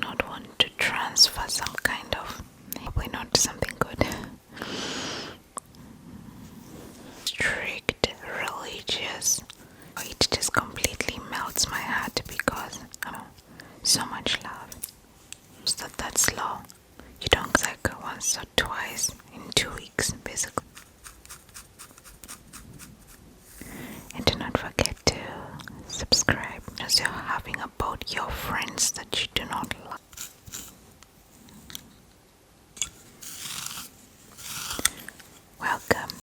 not want to transfer some kind of, probably not something good, strict religious. It just completely melts my heart because so much love. So that's law. You don't cycle once or twice in 2 weeks, basically. And do not forget to subscribe as you're having about your friends that you do not like. Welcome.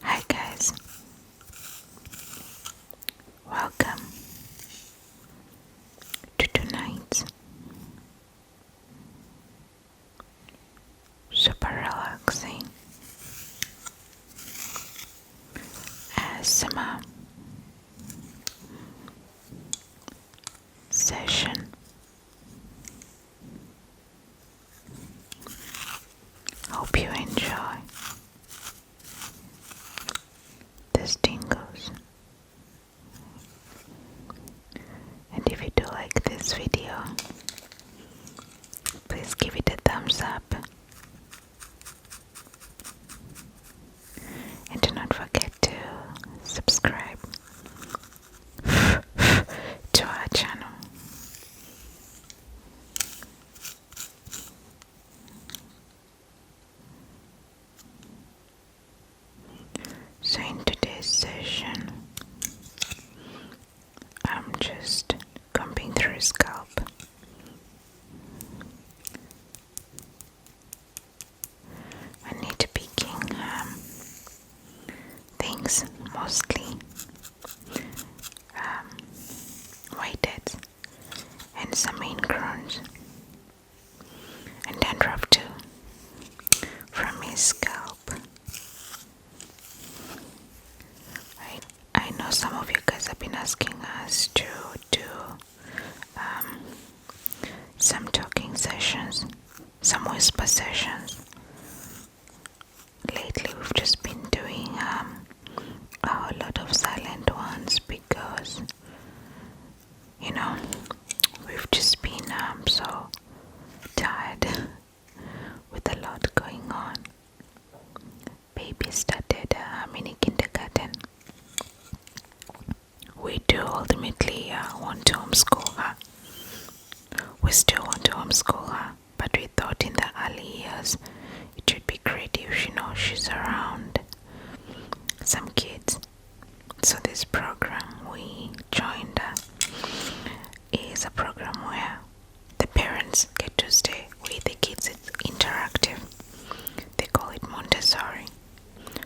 Hi guys, welcome to tonight's super relaxing ASMR session. Hope you enjoy these tingles. And if you do like this video, please give it a thumbs up. And do not forget to subscribe to our channel. So in today's session, I'm just combing through his scalp. I need to picking things mostly whiteheads and some ingrowns and dandruff too from his scalp. I know some of you guys have been asking us to do some talking sessions, some whisper sessions. Lately we've just been doing a whole lot of silent ones because we've just been so tired with a lot going on. Baby started mini kindergarten. We do ultimately want to homeschool her. We still want to homeschool her, but we thought in the early years it would be great if she's around some kids. So this program we joined is a program where the parents get to stay with the kids. It's interactive. They call it Montessori.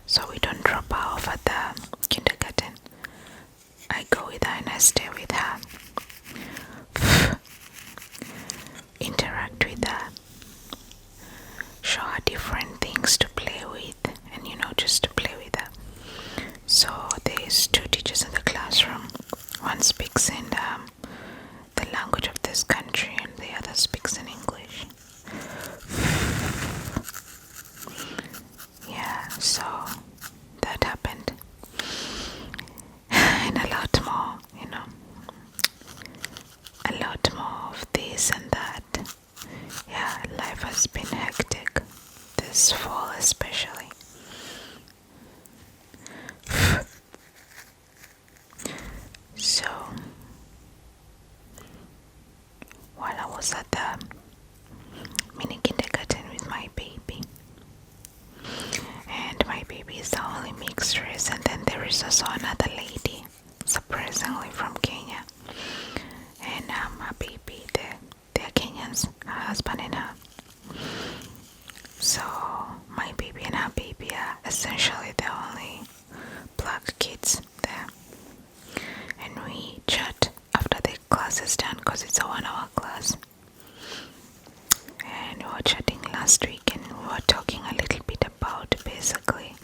So we don't drop her off at the kindergarten. I go with her and I stay with her. Interact with her. Show her different things to play with and just to play with her. So there's 2 teachers in the classroom. One speaks in the language of this country and the other speaks in English. Yeah, so that happened. And a lot more, a lot more of this and that. Yeah, life has been hectic this fall especially. So while I was at the mini kindergarten with my baby, and my baby is the only mixed race, and then there is also another lady, surprisingly from Kenya, and her baby, they're Kenyans, her husband and her. So my baby and her baby are essentially the only is done because it's a 1 hour class. And we were chatting last week and we were talking a little bit about basically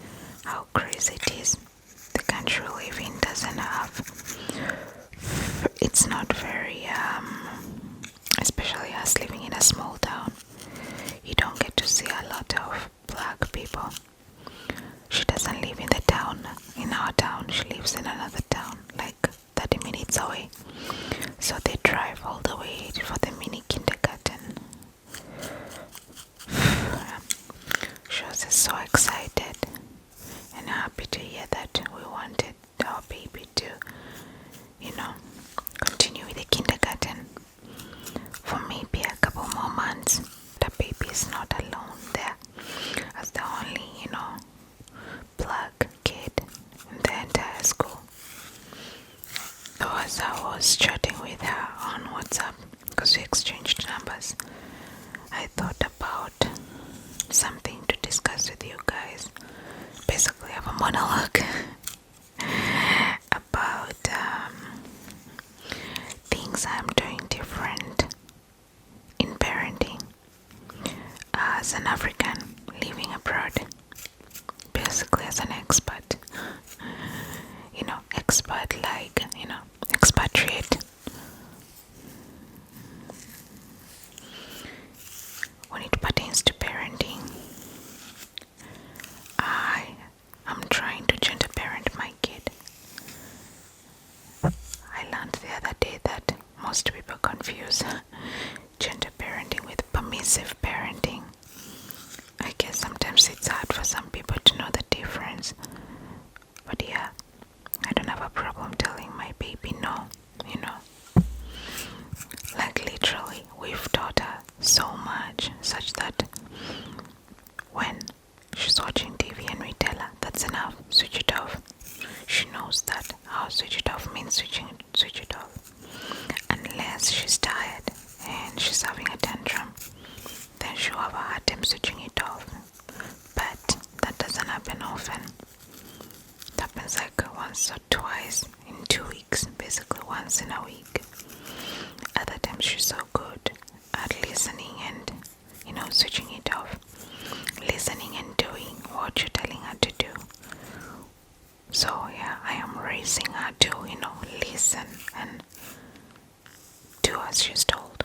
how crazy it is. The country we live in doesn't have, it's not very, especially us living in a small town, you don't get to see a lot of black people. She doesn't live in the town, in our town, she lives in another town, like 30 minutes away. So they drive all the way for the mini kindergarten. She was just so excited and happy to hear that we wanted our baby to, continue with the kindergarten for maybe a couple more months. The baby is not alone there as the only, black kid in the entire school. So as I was chatting with her on WhatsApp, because we exchanged numbers, I thought about something to discuss with you guys. Basically, I have a monologue about things I'm doing different in parenting as an African living abroad, basically as an expat. Expat like, expatriate. When it pertains to parenting, I am trying to gender parent my kid. I learned the other day that most people confuse gender parenting with permissive parenting. I guess sometimes it's hard for some people to know the difference. But yeah, I don't have a problem telling my baby no, Like literally, we've taught her so much, such that when she's watching TV and we tell her, that's enough, switch it off. She knows that switch it off means switch it off. Unless she's tired and she's having a tantrum, then she'll have a hard time switching it off. But that doesn't happen often. It happens like once or twice in 2 weeks, basically once in a week. Other times she's so good at listening and, switching it off. Listening and doing what you're telling her to do. So yeah, I am raising her to, listen and do as she's told.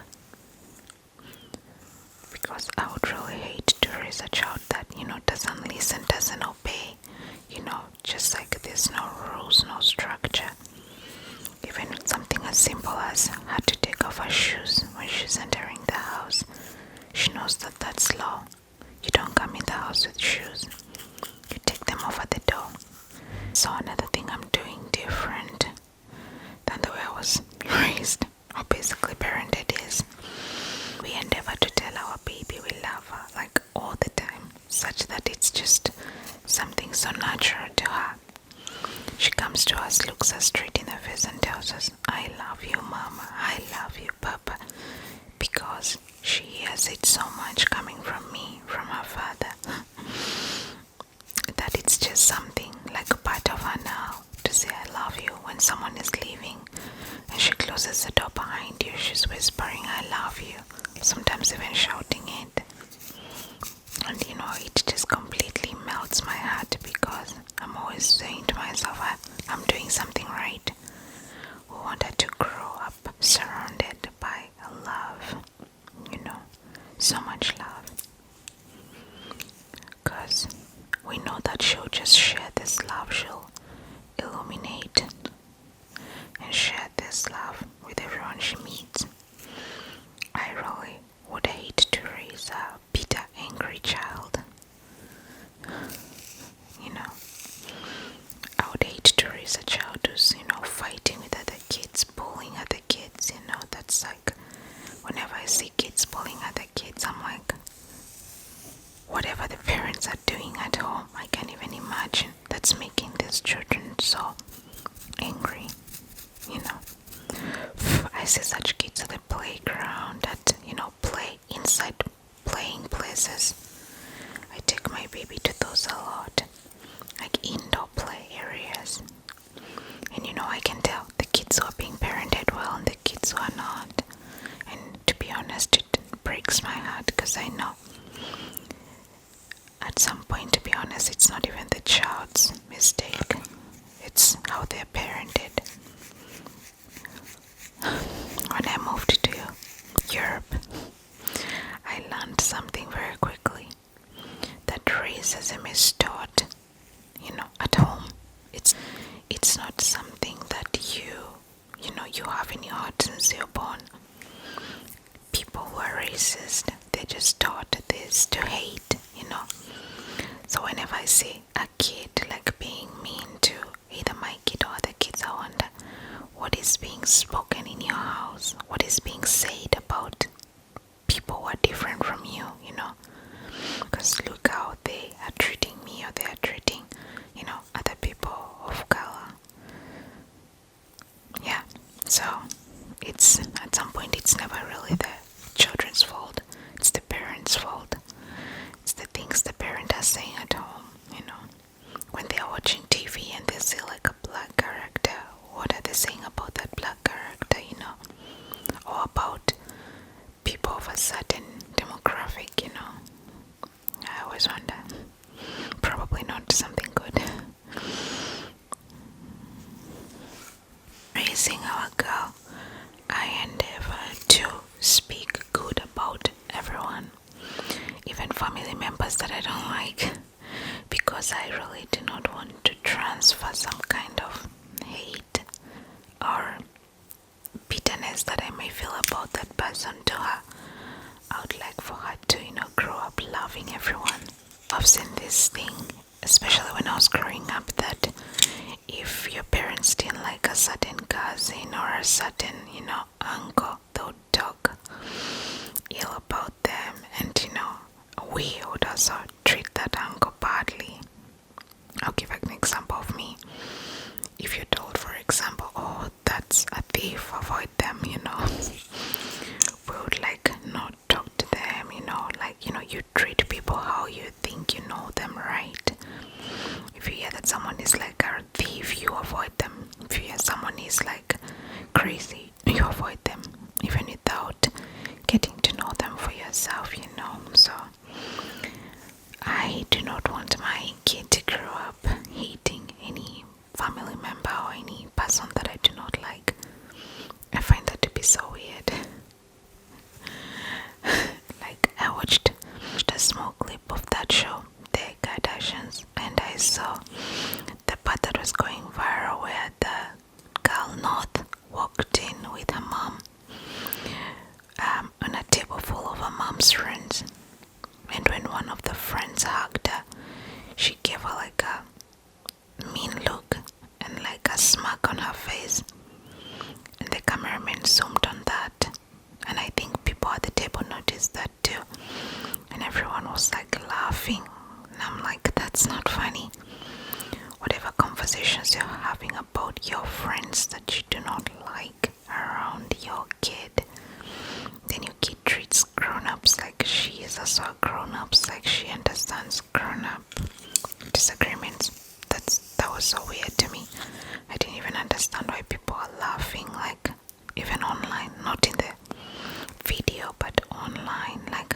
Because I would really hate to raise a child that, doesn't listen, doesn't obey. Just like there's no rules, no structure. Even with something as simple as how to take off her shoes when she's entering the house. She knows that that's law. You don't come in the house with shoes. You take them off at the door. So another thing I'm doing different than the way I was raised, or basically parented, is we endeavor to tell our baby we love her, like all the time, such that it's just something so natural to her. She comes to us, looks us straight in the face and tells us, I love you, Mama, I love you, Papa, because she hears it so much coming from me, from her father, that it's just something like a part of her now to say I love you when someone is leaving and she closes the door behind you. She's whispering I love you, sometimes even shouting it. And it just completely melts my heart because I'm always saying to myself, I'm doing something right. We want her to grow up surrounded by love, so much love. Because we know that she'll just share this love, she'll illuminate and share this love with everyone she meets. I really would hate to raise a bitter, angry child. I would hate to raise a child who's, fighting with other kids, bullying other kids, that's like, whenever I see kids bullying other kids, I'm like, whatever the parents are doing at home, I can't even imagine that's making these children so angry, I see such kids at the playground, at, play inside playing places. I take my baby to those a lot, like indoor play areas. And I can tell the kids who are being parented well and the kids who are not. I know at some point, to be honest, it's not even the child's mistake. It's how they're parented. When I moved to Europe, I learned something very quickly, that racism is taught, at home. It's not something that you have in your heart since you're born. People who are racist, they just taught this to hate. So whenever I see a kid like being mean to either my kid or other kids, I wonder what is being spoken in your house, what is being said about people who are different from you, because look how they are treating me, or they are treating, other people of color. Yeah, so it's at some point it's never really the children's fault, it's the parents' fault. It's the things the parents are saying at home, when they are watching TV and they see like a black character, what are they saying about that black character, or about people of a certain demographic, I always wonder. Probably not something good. Raising our girl, I endeavor to speak good about everyone, even family members that I don't like, because I really do not want to transfer some kind of hate or bitterness that I may feel about that person to her. I would like for her to, grow up loving everyone. I've seen this thing, especially when I was growing up, that if your parents didn't like a certain cousin or a certain, uncle, they would talk ill about them, and we would also treat that uncle badly. I'll give an example of me. If you're told, for example, oh, that's a thief, avoid them, we would not talk to them, you treat people how you think you know them, right? If you hear that someone is like a thief, you avoid them. If you hear someone is like crazy, you avoid them, even without getting to know them for yourself, So I do not want my kid to grow up hating any family member or any person that I do not like. I find that to be so weird. I watched a small clip of that show, The Kardashians, and I saw the part that was going viral where the girl North walked in with her mom on a table full of her mom's friends, and when one of the friends hugged her, she gave her like a mean look and like a smirk on her face, and the cameraman zoomed on that, and I think people at the table noticed that too, and everyone was like laughing, and I'm like, that's not funny. Whatever conversations you're having about your friends that you do not like around your kid, then your kid treats grown-ups like she is also a grown-ups, like she understands grown-up disagreements. That was so weird to me. I didn't even understand why people are laughing, like even online, not in the video but online, like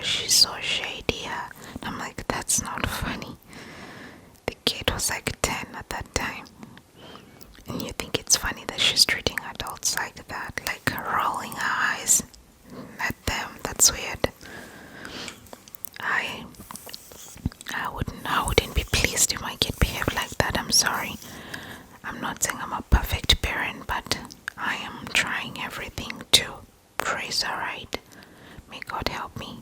she's so shady. And I'm like, that's not funny. The kid was like 10 at that time, and you think it's funny that she's treating adults like that, like rolling her eyes at them. That's weird. I wouldn't be pleased if my kid behaved like that. I'm sorry. I'm not saying I'm a perfect parent, but I am trying everything to raise her right. May God help me.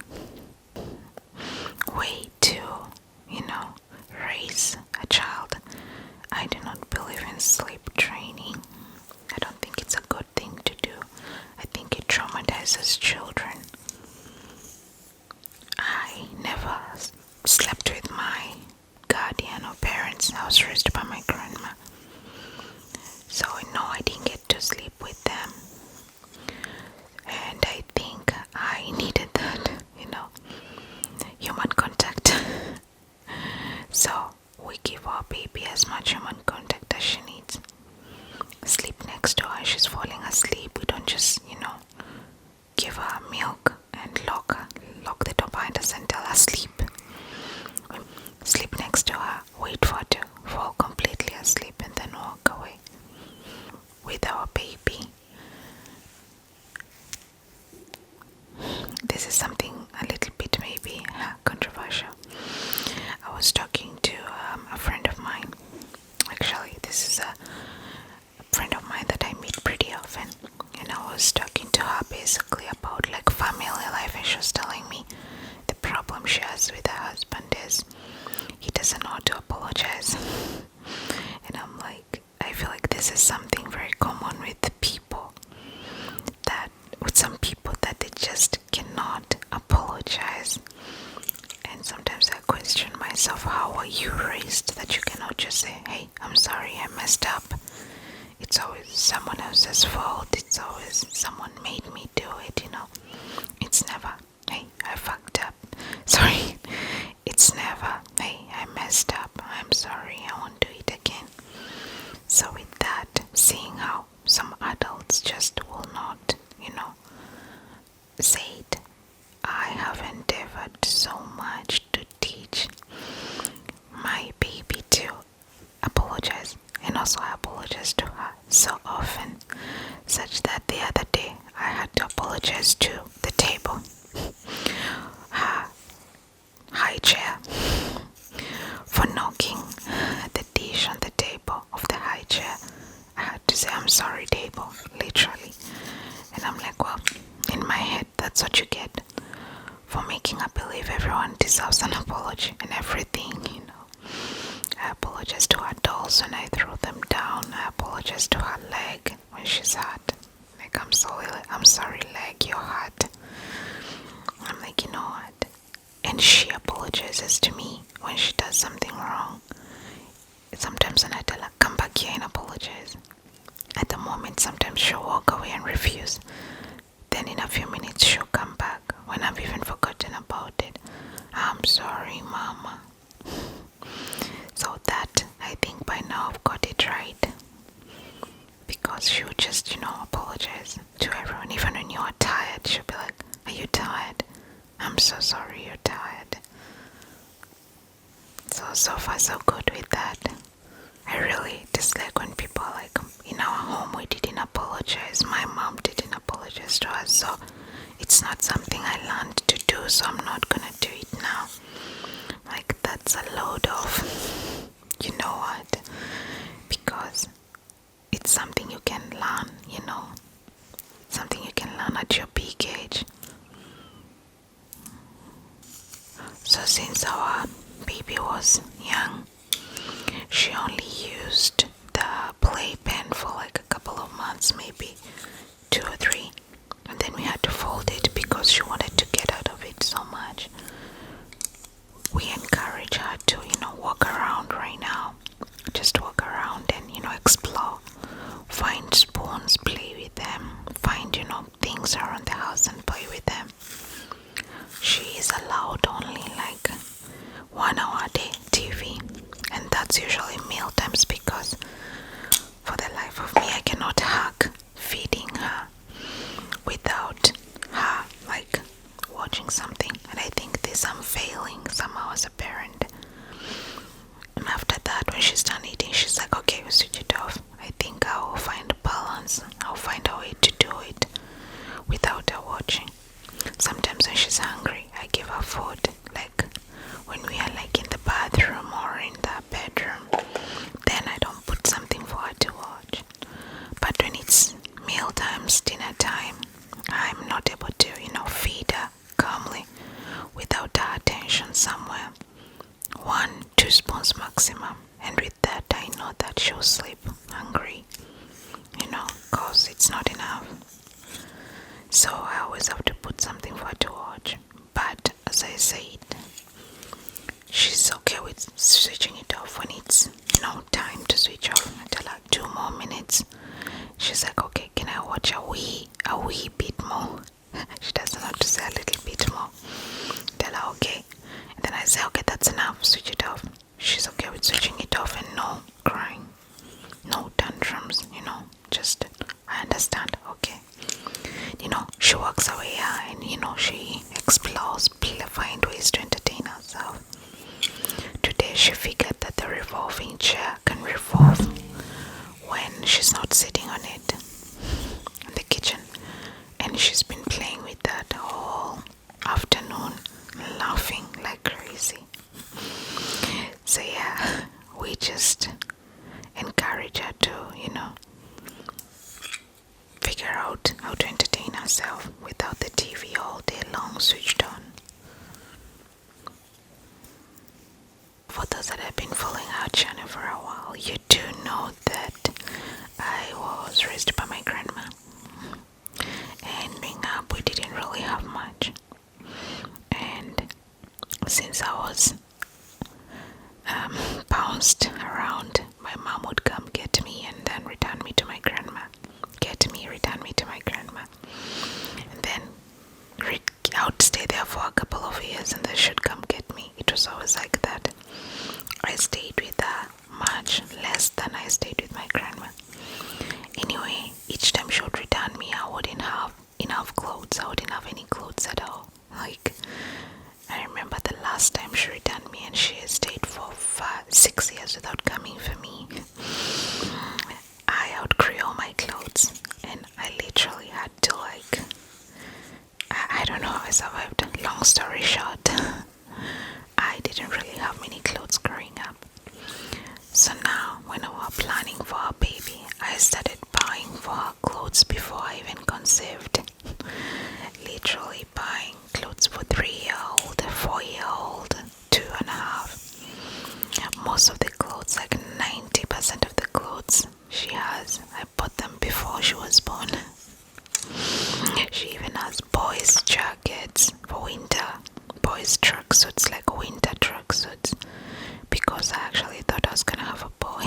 Way to, raise a child. I do not believe in sleep training. I don't think it's a good thing to do. I think it traumatizes children. I never slept with my guardian or parents. I was raised by my grandma. So no, I didn't get to sleep with them. And I think I needed that, human contact. So we give our baby as much human contact as she needs. Sleep next to her, she's falling asleep. We don't just, give her a our baby. This is something a little bit maybe controversial. I was talking to a friend of mine. Actually, this is a friend of mine that I meet pretty often, and I was talking to her basically about like family life, and she was telling me the problem she has with her husband is he doesn't know how to apologize. And I'm like, I feel like this is something very common with people, that with some people that they just cannot apologize. And sometimes I question myself, how are you raised that you cannot just say, hey, I'm sorry, I messed up. It's always someone else's fault. It's always someone made me do it, It's never, hey, I fucked up. Sorry. It's never, hey, I messed up. I'm sorry, I won't do it again. So with that, seeing how some adults just will not, say it, I have endeavored so much to teach my baby to apologize, and also I apologize to her so often, such that the other day I had to apologize to the table, her high chair, for knocking the dish on the table of the high chair. I had to say, I'm sorry, table, literally. And I'm like, well, in my head, that's what you get for making I believe everyone deserves an apology and everything, I apologize to her dolls when I throw them down. I apologize to her leg when she's hurt. Like, I'm sorry, leg, you're hurt. I'm like, you know what? And she apologizes to me when she does something wrong. Sometimes when I tell her, come back here and apologize, at the moment, sometimes she'll walk away and refuse. Then in a few minutes, she'll come back when I've even forgotten about it. I'm sorry, Mama. So that, I think by now I've got it right. Because she would just, apologize to everyone. Even when you are tired, she'll be like, are you tired? I'm so sorry you're tired. So far so good with that. I really dislike when people are like, in our home we didn't apologize. My mom didn't apologize to us, so it's not something I learned to do, so I'm not gonna do it now. Like, that's a load of, you know what? Because it's something you can learn, something you can learn at your big age. So since our baby was young, she only used the playpen for like a couple of months, maybe 2 or 3, and then we had to fold it because she wanted to get out of it so much. We encourage her to, walk around right now. Just walk around and, explore. Find spoons, play with them. Find, things around the house and play with them. She is allowed only like 1 hour a day TV, and that's usually meal times, because for the life of me I cannot hack feeding her without her like watching something, and I think this I'm failing somehow as a parent. And after that, when she's done eating, she's like, okay, we'll switch it off. I think I will find a balance. I'll find a way to do it without her watching. Sometimes when she's hungry, I give her food, like when we are like in the bathroom or in the bedroom, then I don't put something for her to watch. But when it's meal times, dinner time, I'm not able to, feed her calmly without her attention somewhere. 1-2 spoons maximum, and with that I know that she'll sleep hungry, cause it's not enough. So I always have to put something for her to watch. But as I said, she's okay with switching it off when it's, time to switch off. I tell her 2 more minutes. She's like, okay, can I watch a wee bit more? She doesn't have to say a little bit more. Tell her, okay. And then I say, okay, that's enough, switch it off. She's okay with switching it off, and no crying, no tantrums, just, I understand, okay. She walks away, and she explores, find ways to entertain herself. Today she figured that the revolving chair can revolve when she's not sitting on it. and she's been playing with that all afternoon, laughing like crazy. So yeah, we just encourage her to, figure out how to entertain herself without the TV all day long switched on. For those that have been following our channel for a while, you do know that I was raised by my grandma. And growing up, we didn't really have much. And since I was bounced around, my mom would come get me and then return me to my grandma. Get me, return me to my grandma. And then I would stay there for a couple of years and then she'd come get me. It was always like that. I stayed with her much less than I stayed with my grandma. Anyway, each time she would return me, I wouldn't have enough clothes. I wouldn't have any clothes at all. Like, I remember the last time she returned me and she stayed for 6 years without coming for me. I outgrew all my clothes and I literally had to I don't know how I survived. Long story short, I didn't really have many clothes growing up. So now, when we were planning for our baby, I started buying for her clothes before I even conceived. Literally buying clothes for 3-year-old, 4-year-old, 2.5. Most of the clothes, like 90% of the clothes she has, I bought them before she was born. She even has boys' jackets for winter, boys' tracksuits, like winter tracksuits, because I actually thought I was gonna have a boy.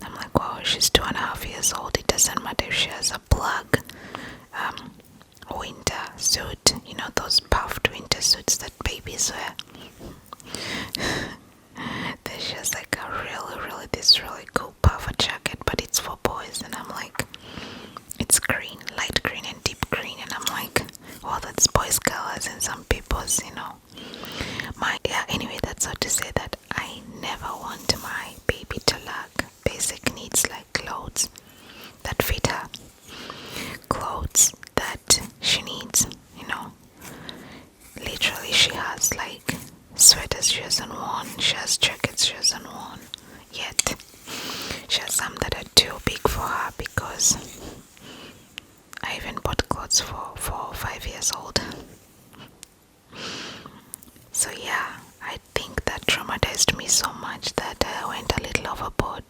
I'm like, wow, she's 2.5 years old. It doesn't matter if she has a black winter suit, those puffed winter suits that babies wear. Then she has like a this really cool puffer jacket, but it's for boys, and I'm like, it's green, light green and deep green, and I'm like, well, that's boys' colors and some people's, anyway, that's all to say that I never want my baby to lack basic needs like clothes that fit her, clothes that she needs, Literally, she has like sweaters she hasn't worn, she has jackets she hasn't worn yet. She has some that are too big for her because I even bought clothes for 4 or 5 years old. So yeah, I think that traumatized me so much that I went a little overboard.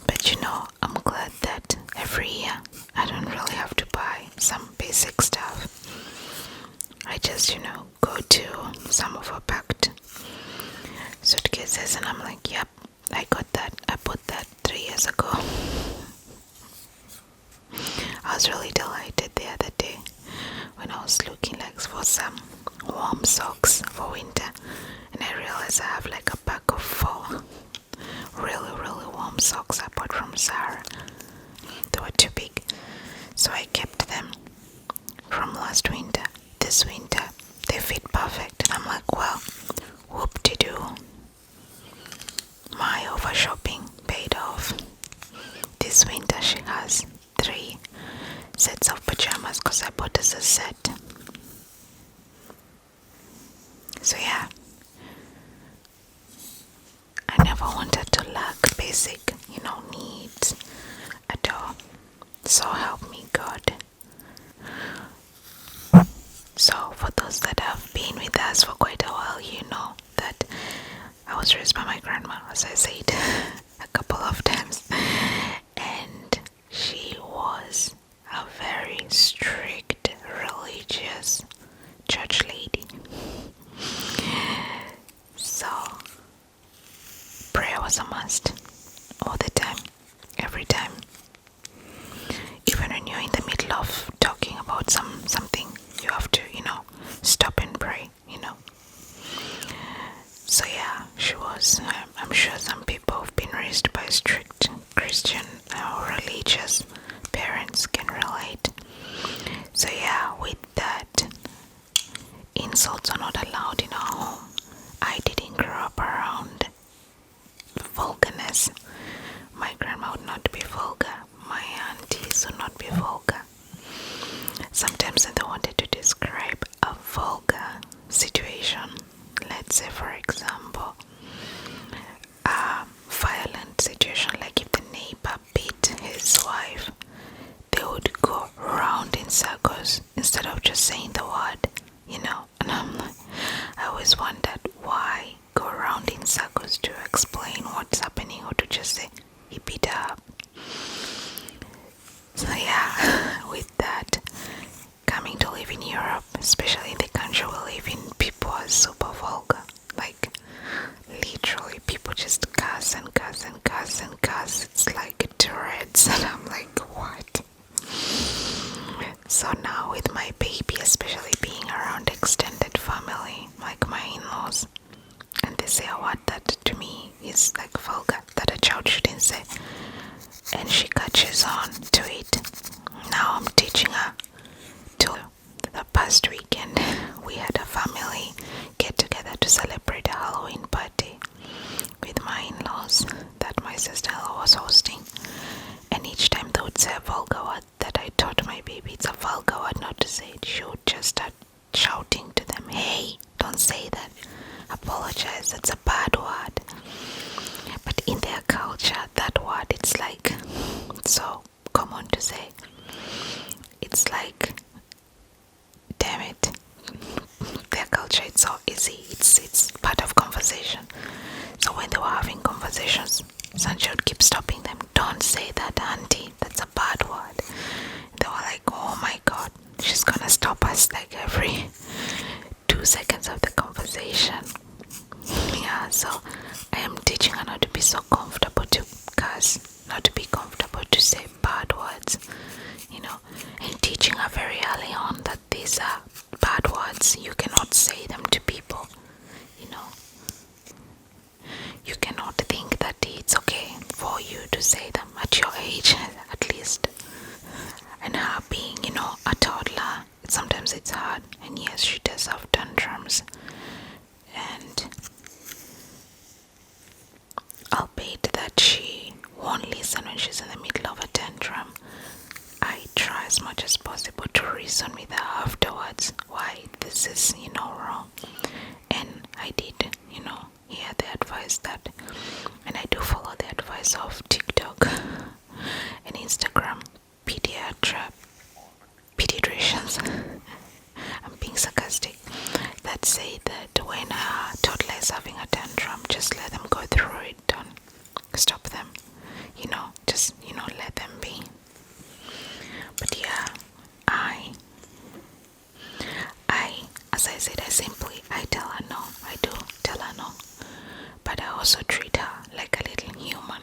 But I'm glad that every year I don't really have to buy some basic stuff. I just, go to some of her packed suitcases and I'm like, yep, I got that. I bought that 3 years ago. I was really delighted the other day when I was looking like for some warm socks for winter, and I realized I have like a pack of 4 really warm socks I bought from Zara. They were too big, so I kept them from last winter. This winter they fit perfect, and I'm like, well, whoop-de-doo, my over shopping paid off. This winter she has 3 sets of pajamas because I bought as a set. So yeah, I never wanted to lack basic, needs at all. So help me God. So for those that have been with us for quite a while, you know that I was raised by my grandma, as I said a couple of times, and she was a very strict religious church lady. So prayer was a must all the time, every time. Even when you're in the middle of talking about something, you have to, stop and pray, So yeah, she was, I'm sure some people have been raised by strict Christian or religious parents can relate. So yeah, with that, insults are not allowed in our home. I didn't grow up around vulgarness. My grandma would not be vulgar. My aunties would not be vulgar. live in Europe, especially in the country we live in, people are super vulgar. Like, literally, people just cuss and cuss and cuss and cuss. It's like Tourette's, and I'm like, what? So now with my baby, especially being around extended family, like my in-laws, and they say a word that to me is like vulgar, that a child shouldn't say, and she catches on to it. Now I'm teaching her to. The past weekend, we had a family get together to celebrate a Halloween party with my in-laws that my sister-in-law was hosting. And each time they would say a vulgar word that I taught my baby, it's a vulgar word not to say it, she would just start shouting to them, hey, don't say that, apologize, that's a bad word. But in their culture, that word, it's like so common to say. It's like, damn it, their culture, it's so easy, it's part of conversation. So when they were having conversations, Sancho would keep stopping them. Don't say that, auntie, that's a bad word. They were like, oh my god, she's gonna stop us like every 2 seconds of the conversation. Yeah, so I am teaching her not to be so comfortable to curse, not to be comfortable to say bad words, and teaching her very early on that these are bad words. You cannot say them to people, You cannot think that it's okay for you to say them at your age, at least. And her being, a toddler, sometimes it's hard. And yes, she does have tantrums. And albeit that she won't listen when she's in the middle of a tantrum, I try as much as possible to reason with her afterwards why this is, wrong. And I did, hear the advice that, and I do follow the advice of TikTok and Instagram pediatricians. I'm being sarcastic. That say that when a toddler is having a tantrum, just let them go through it. Don't stop them. Just let them be. But yeah, as I said, I tell her no. I do tell her no. But I also treat her like a little human,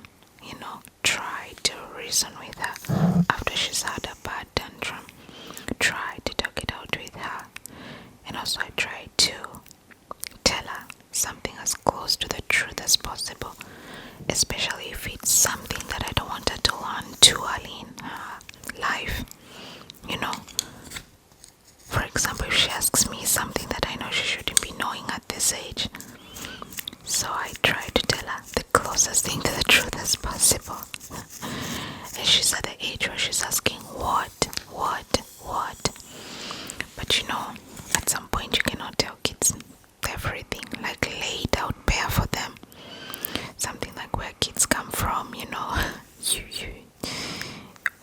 try to reason with her after she's had a bad tantrum. Try to talk it out with her. And also I try to tell her something as close to the truth as possible, especially if it's something that I don't want her to learn too early in her life. For example, if she asks me something that I know she shouldn't be knowing at this age, so I try to tell her the closest thing to the truth as possible. And she's at the age where she's asking what? But at some point you cannot tell kids everything, like lay it out bare for them. Something like where kids come from,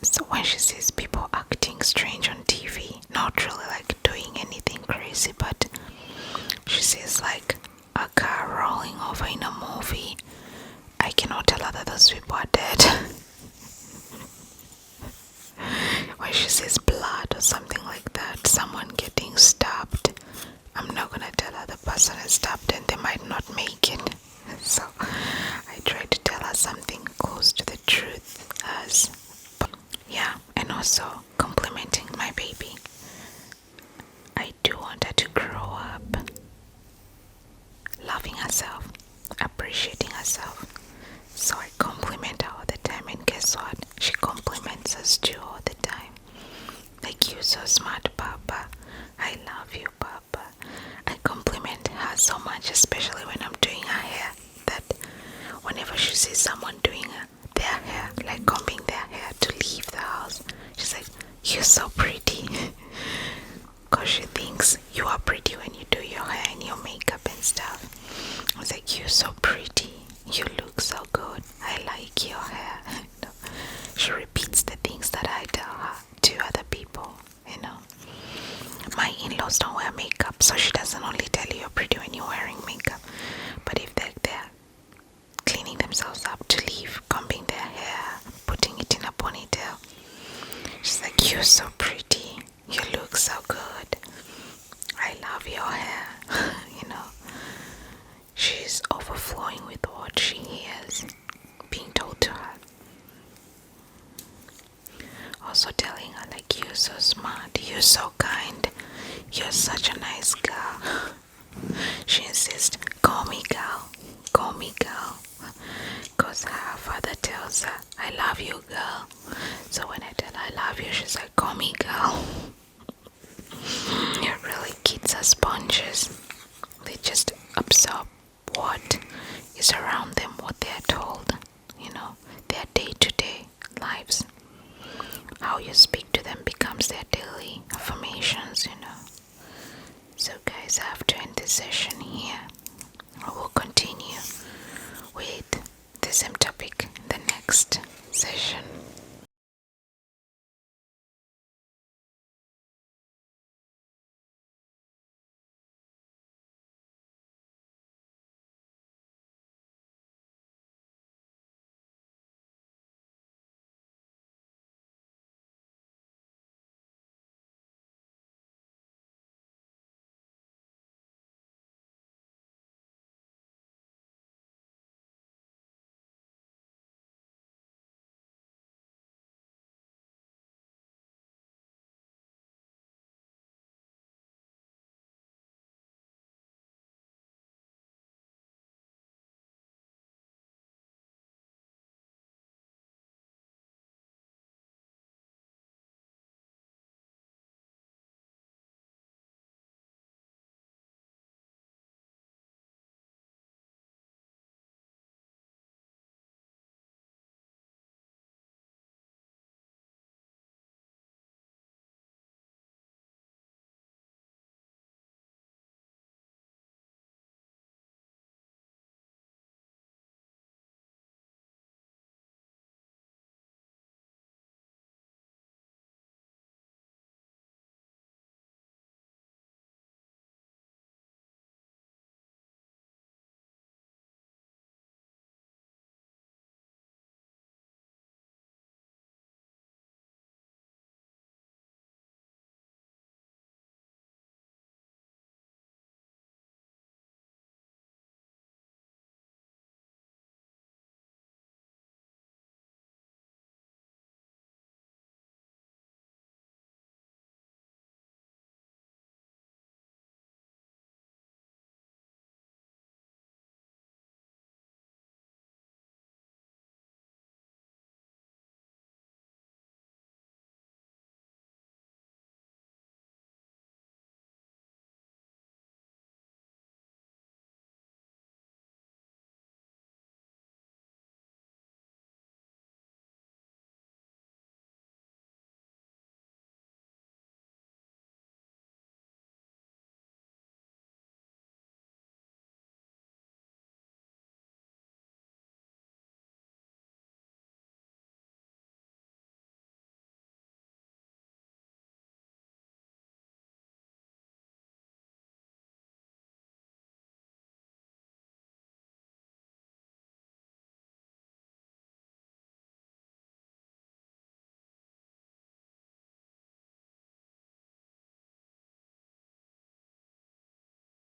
So when she sees people acting strange on TV, not really like doing anything crazy, but she sees like a car rolling over in a movie, I cannot tell her that those people are dead. When she sees blood or something like that, someone getting stabbed, I'm not gonna tell her the person is stabbed and they might not make it. So I try to tell her something close to the truth as yeah, and also complimenting my baby. I do want her to grow up loving herself, appreciating herself. So I compliment her all the time, and guess what? She compliments us too all the time. Like, you're so smart, Papa. I love you, Papa. I compliment her so much, especially when I'm doing her hair, that whenever she sees someone doing their hair, like combing their hair to leave the house, she's like, you're so pretty. Because she thinks you are pretty when you do your hair and your makeup and stuff. I was like, you're so pretty. You look so good. I like your hair. She repeats the things that I tell her to other people, My in-laws don't wear makeup, so she doesn't only tell you you're pretty when you're wearing makeup. But if they're cleaning themselves up to leave, combing their hair, putting it in a ponytail, she's like, you're so pretty. You look so good. also telling her like, you're so smart, you're so kind, you're such a nice girl. She insists, call me girl, call me girl. Cause her father tells her, I love you girl. So when I tell her I love you, she's like, call me girl. Really, kids are sponges. They just absorb what is around them, what they are told, their day-to-day lives. How you speak to them becomes their daily affirmations. So guys, I have to end this session here. I will continue with the same topic in the next session.